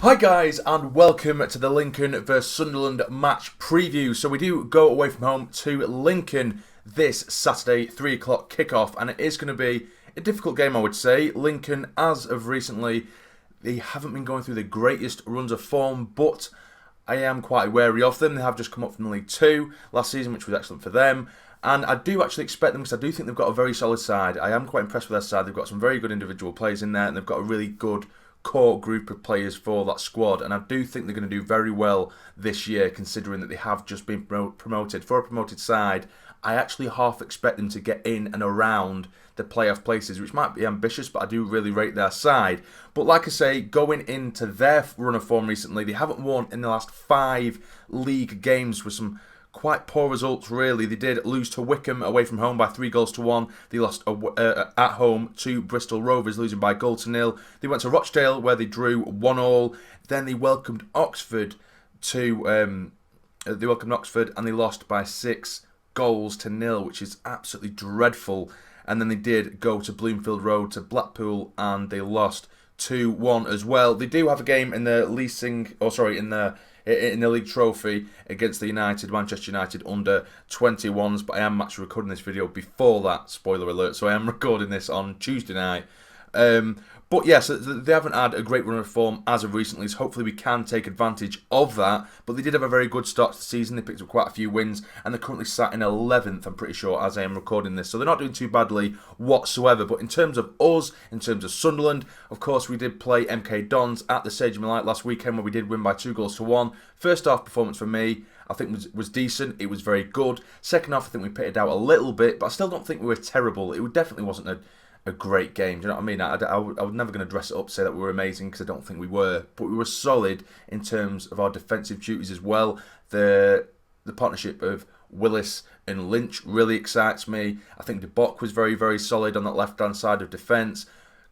Hi guys, and welcome to the Lincoln vs Sunderland match preview. So we do go away from home to Lincoln this Saturday, 3 o'clock kickoff, and it is going to be a difficult game, I would say. Lincoln, as of recently, they haven't been going through the greatest runs of form, but I am quite wary of them. They have just come up from the League 2 last season, which was excellent for them. And I do actually expect them, because I do think they've got a very solid side. I am quite impressed with their side. They've got some very good individual players in there, and they've got a really good core group of players for that squad, and I do think they're going to do very well this year, considering that they have just been promoted. For a promoted side, I actually half expect them to get in and around the playoff places, which might be ambitious, but I do really rate their side. But like I say, going into their run of form recently, they haven't won in the last 5 league games with some quite poor results, really. They did lose to Wycombe away from home by 3-1. They lost at home to Bristol Rovers, losing by 0-0. They went to Rochdale, where they drew 1-1. Then they welcomed Oxford and they lost by 6-0, which is absolutely dreadful. And then they did go to Bloomfield Road to Blackpool, and they lost 2-1 as well. They do have a game in the in the league trophy against the Manchester United under 21s, but I am actually recording this video before that, spoiler alert, so I am recording this on Tuesday night. But yeah, so they haven't had a great run of form as of recently, so hopefully we can take advantage of that. But they did have a very good start to the season. They picked up quite a few wins, and they're currently sat in 11th, I'm pretty sure, as I am recording this. So they're not doing too badly whatsoever. But in terms of us, in terms of Sunderland, of course, we did play MK Dons at the Stadium of Light last weekend, where we did win by 2-1. First half performance for me, I think was decent. It was very good. Second half, I think we pitted out a little bit, but I still don't think we were terrible. It definitely wasn't a great game. Do you know what I mean? I was never going to dress it up, say that we were amazing, because I don't think we were. But we were solid in terms of our defensive duties as well. The partnership of Willis and Lynch really excites me. I think De Bock was very, very solid on that left-hand side of defence.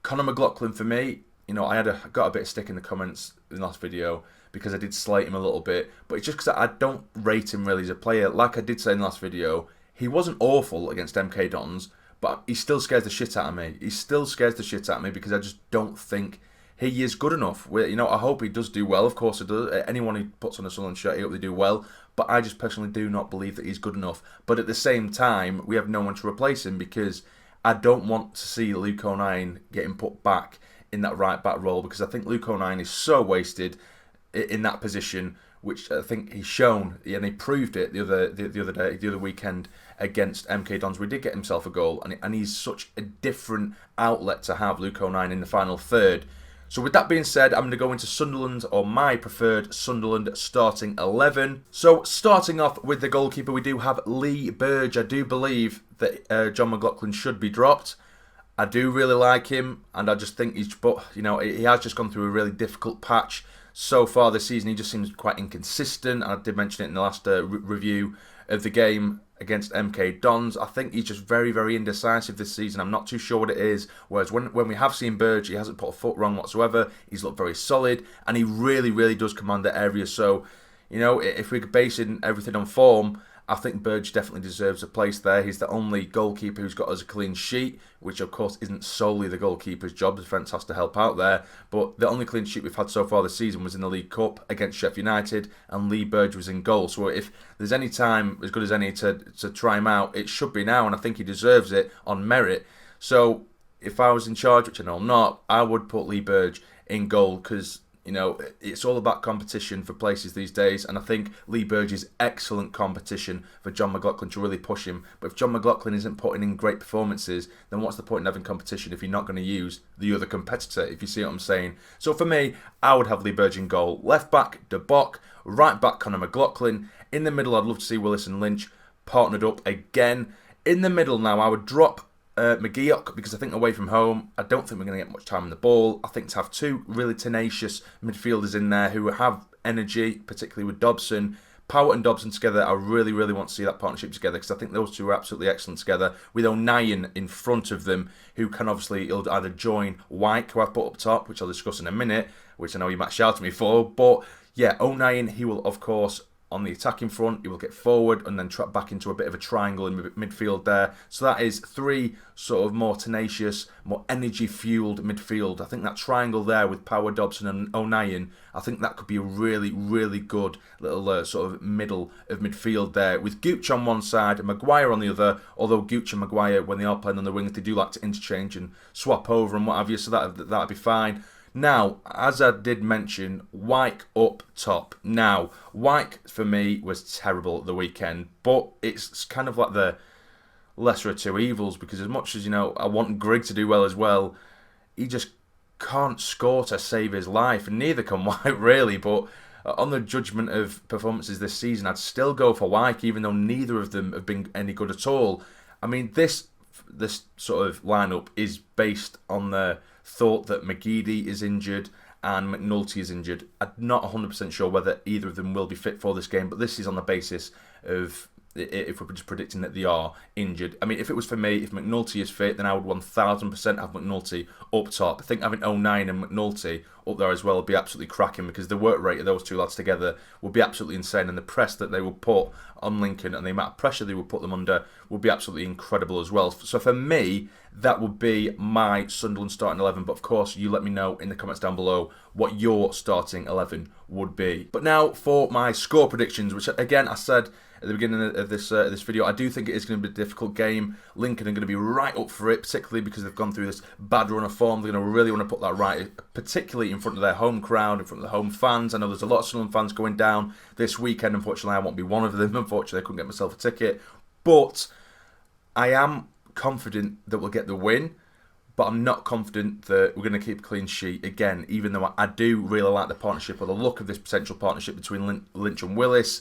Conor McLaughlin, for me, I got a bit of stick in the comments in the last video because I did slate him a little bit. But it's just because I don't rate him really as a player. Like I did say in the last video, he wasn't awful against MK Dons, but he still scares the shit out of me. He still scares the shit out of me because I just don't think he is good enough. I hope he does do well. Of course, it does. Anyone who puts on a Sunderland shirt, I hope they do well. But I just personally do not believe that he's good enough. But at the same time, we have no one to replace him, because I don't want to see Luke O'Nien getting put back in that right back role, because I think Luke O'Nien is so wasted in that position, which I think he's shown, and he proved it the other weekend against MK Dons. We did get himself a goal, and he's such a different outlet to have, Luke O'Nien, in the final third. So with that being said, I'm going to go into Sunderland, or my preferred Sunderland starting 11. So starting off with the goalkeeper, we do have Lee Burge. I do believe that John McLaughlin should be dropped. I do really like him, and I just think he has just gone through a really difficult patch so far this season. He just seems quite inconsistent. I did mention it in the last review of the game against MK Dons. I think he's just very, very indecisive this season. I'm not too sure what it is. Whereas when we have seen Burge, he hasn't put a foot wrong whatsoever. He's looked very solid, and he really, really does command the area. So, if we're basing everything on form, I think Burge definitely deserves a place there. He's the only goalkeeper who's got us a clean sheet, which of course isn't solely the goalkeeper's job. The defence has to help out there. But the only clean sheet we've had so far this season was in the League Cup against Sheffield United, and Lee Burge was in goal. So if there's any time as good as any to try him out, it should be now, and I think he deserves it on merit. So if I was in charge, which I know I'm not, I would put Lee Burge in goal, because it's all about competition for places these days, and I think Lee Burge is excellent competition for John McLaughlin to really push him. But if John McLaughlin isn't putting in great performances, then what's the point in having competition if you're not going to use the other competitor, if you see what I'm saying? So for me, I would have Lee Burge in goal. Left back, De Bock. Right back, Conor McLaughlin. In the middle, I'd love to see Willis and Lynch partnered up again. In the middle now, I would drop McGeoch, because I think away from home, I don't think we're going to get much time on the ball. I think to have 2 really tenacious midfielders in there who have energy, particularly with Dobson. Powell and Dobson together, I really, really want to see that partnership together, because I think those two are absolutely excellent together, with O'Nien in front of them, who can obviously either join White, who I've put up top, which I'll discuss in a minute, which I know you might shout at me for. But yeah, O'Nien, he will of course on the attacking front. He will get forward and then trap back into a bit of a triangle in midfield there. So that is 3 sort of more tenacious, more energy-fueled midfield. I think that triangle there with Power, Dobson and O'Nien, I think that could be a really, really good little sort of middle of midfield there. With Gooch on one side and Maguire on the other, although Gooch and Maguire, when they are playing on the wings, they do like to interchange and swap over and what have you, so that'd be fine. Now, as I did mention, Wyke up top. Now, Wyke, for me, was terrible at the weekend, but it's kind of like the lesser of two evils, because as much as, you know, I want Grigg to do well as well, he just can't score to save his life, and neither can Wyke, really, but on the judgment of performances this season, I'd still go for Wyke, even though neither of them have been any good at all. I mean, this sort of lineup is based on the thought that McGeady is injured and McNulty is injured. I'm not 100% sure whether either of them will be fit for this game, but this is on the basis of if we're just predicting that they are injured. I mean, if it was for me, if McNulty is fit, then I would 1000% have McNulty up top. I think having 09 and McNulty up there as well would be absolutely cracking, because the work rate of those two lads together would be absolutely insane, and the press that they will put on Lincoln and the amount of pressure they would put them under would be absolutely incredible as well. So for me, that would be my Sunderland starting 11, but of course you let me know in the comments down below what your starting 11 would be. But now for my score predictions, which again I said at the beginning of this video, I do think it is going to be a difficult game. Lincoln are going to be right up for it, particularly because they've gone through this bad run of form. They're going to really want to put that right, particularly in front of their home crowd, in front of the home fans. I know there's a lot of Sunderland fans going down this weekend. Unfortunately, I won't be one of them. Unfortunately, I couldn't get myself a ticket. But I am confident that we'll get the win, but I'm not confident that we're going to keep a clean sheet again, even though I do really like the partnership, or the look of this potential partnership between Lynch and Willis.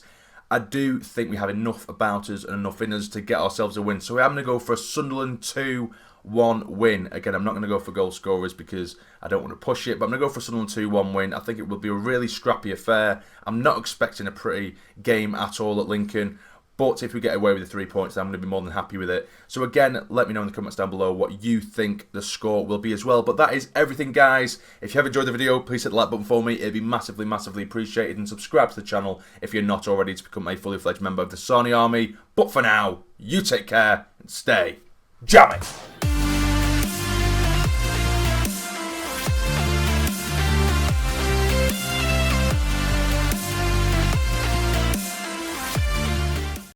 I do think we have enough about us and enough in us to get ourselves a win. So I'm going to go for a Sunderland 2-1 win. Again, I'm not going to go for goal scorers because I don't want to push it, but I'm going to go for a Sunderland 2-1 win. I think it will be a really scrappy affair. I'm not expecting a pretty game at all at Lincoln, but if we get away with the 3 points, I'm going to be more than happy with it. So again, let me know in the comments down below what you think the score will be as well. But that is everything, guys. If you have enjoyed the video, please hit the like button for me. It'd be massively, massively appreciated. And subscribe to the channel if you're not already, to become a fully fledged member of the Sarny Army. But for now, you take care and stay jamming.